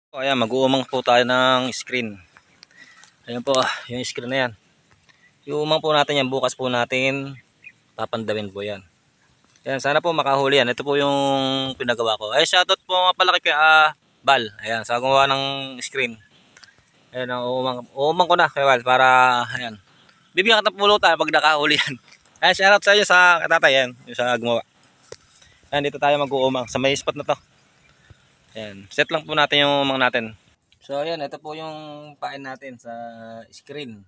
Ayan, mag-uumang po tayo ng screen. Ayan po, yung screen na yan. Yung umang po natin yan, bukas po natin papandawin po yan. Ayan, sana po makahuli yan. Ito po yung pinagawa ko. Ay, shoutout po nga pala kay Bal. Ayan, sa gumawa ng screen. Ayan, uumang ko na kay Bal para, ayan. Bibigyan ka ng pulutan pag nakahuli yan. Ayan, shoutout sa inyo sa katatay, yan, yung sa gumawa. Ayan, dito tayo mag-uumang sa may spot na to. Ayan, set lang po natin yung umang natin. So ayan, ito po yung pain natin sa screen.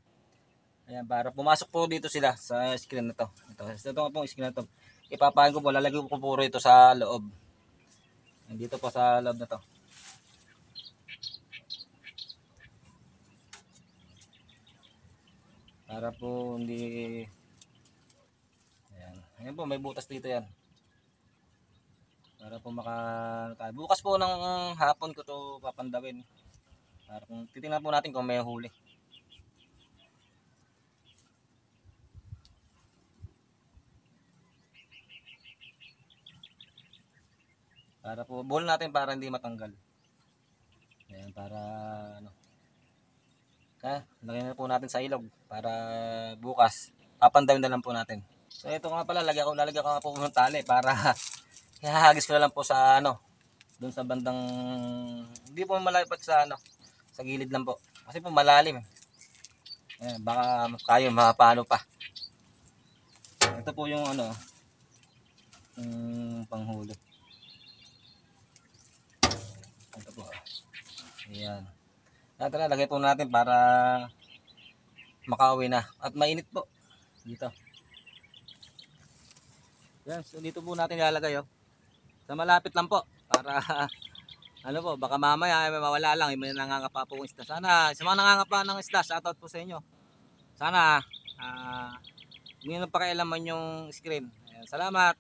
Ayan, para pumasok po dito sila sa screen na to. Ito nga pong screen na to. Ipapain ko po, lalagay ko puro ito sa loob. Dito po sa loob na to. Para po hindi... Ayan, ayan po, may butas dito yan. Para po bukas po ng hapon ko to papandawin. Para kung titingnan po natin kung may huli. Para po ball natin para hindi matanggal. Ayan, para ano. Lagyan na po natin sa ilog para bukas papandawin na lang po natin. So ito nga pala, lalagyan ko nga po ng tali para ihahagis ko na lang po sa ano, doon sa bandang, hindi po malapit sa ano, sa gilid lang po. Kasi po malalim. Ayan, baka tayo mapano pa. Ito po yung ano, panghuli. Ito po. Ayan. Tara, lagay po natin para makauwi na. At mainit po. Dito. Yan, so dito po natin ilalagay oh. Sa malapit lang po. Para ano po, baka mamaya may mawala lang, may nangangapa po ng isda. Sana, sa mga nangangapa ng isda, shoutout po sa inyo. Sana, hindi nyo pakialaman yung screen. Ayan, salamat.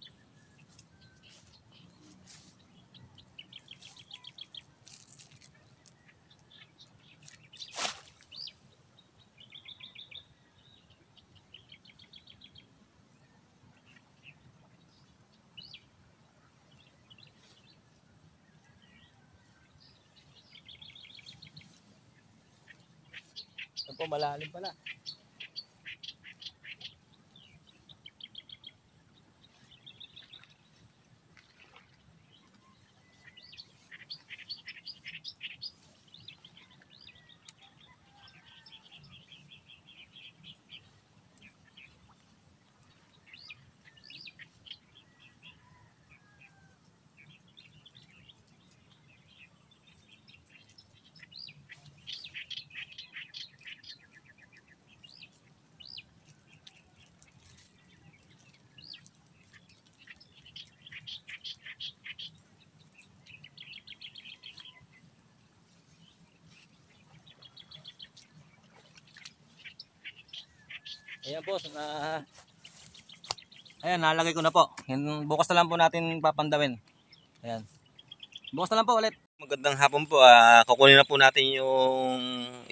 Ito po, malalim pala. Ayan po, ayan, nalagay ko na po. Bukas na lang po natin papandawin. Ayan. Bukas na lang po ulit. Magandang hapon po. Kukunin na po natin yung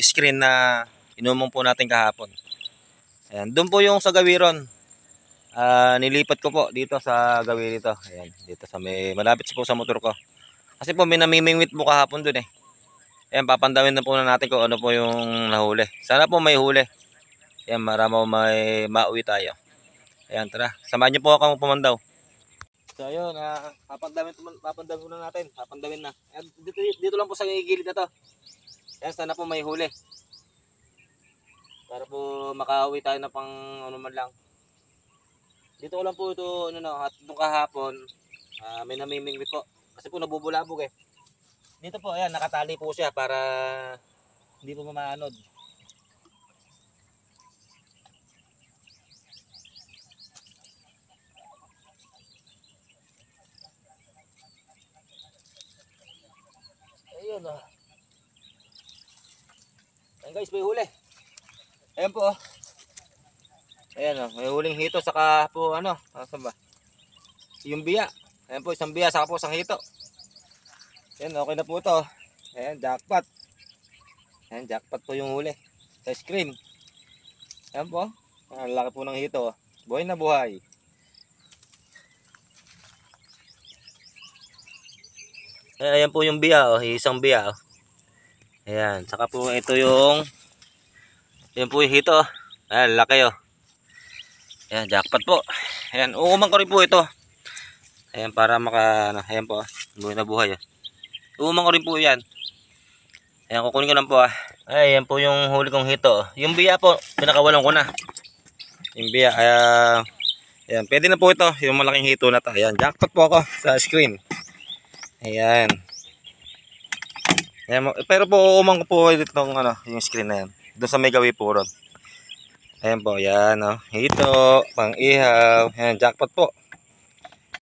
screen na inumong po natin kahapon. Ayan. Doon po yung sa Gawiron. Nilipat ko po dito sa Gawiri dito. Ayan. Dito sa malapit po sa motor ko. Kasi po may namimingwit po kahapon doon eh. Ayan. Papandawin na po na natin kung ano po yung nahuli. Sana po may huli. Ayan. Marama may mauwi tayo. Ayan. Tara. Samahan niyo po ako pumandaw. So ayun, papandawin na natin. Papandawin na. Dito lang po sa gilid na to. Ayan, sana po may huli. Para po makauwi tayo na pang ano man lang. Dito ko lang po ito, ano na, at nung kahapon, may namimingwit po. Kasi po nabubulabog eh. Dito po, ayan, nakatali po siya para hindi po mamaanod. Ayun oh. Ayan guys, may huli. Ayan po oh. Ayan oh, may huling hito saka po ano, saan ba? Yung biya. Ayan po, isang biya saka po isang hito. Ayan, okay na po ito. Ayan, jackpot. Ayan, jackpot po yung huli. Sa screen. Ayan po. Ang laki po ng hito. Buhay na buhay. Ayan po yung biya, oh, isang biya. Oh. Ayan, saka po ito yung yun po yung hito. Ayan, laki oh. Ayan, jackpot po. Ayan, uumang ko rin po ito. Ayan, para maka, ano, ayan po, buhay na buhay. Uumang ko rin po yan. Ayan, kukunin ko lang po ah. Ayan po yung huli kong hito. Yung biya po, pinakawalan ko na. Yung biya, ayan, pwede na po ito. Yung malaking hito na to. Ayan, jackpot po ako sa screen. Ayan. Ayan, pero po uumang ko po itong ano, yung screen na yan. Doon sa may gawi po ron. Ayan po, yan oh. Hito, pang ihaw. Ayan, jackpot po.